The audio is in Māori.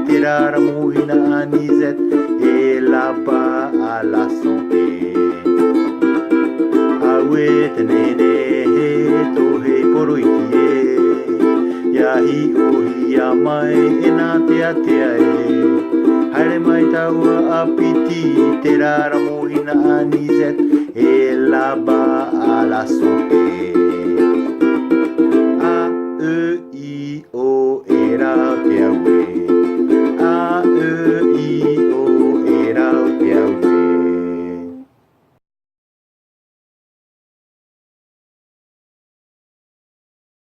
te rara muhina anisette et là-bas à la santé. Awe te nene he tohe poroiki e Yahi ohi a mai e nā te atea e Haere mai taua a piti te rara mohina anisette et là-bas à la santé. A, E, I, O, E, rā te au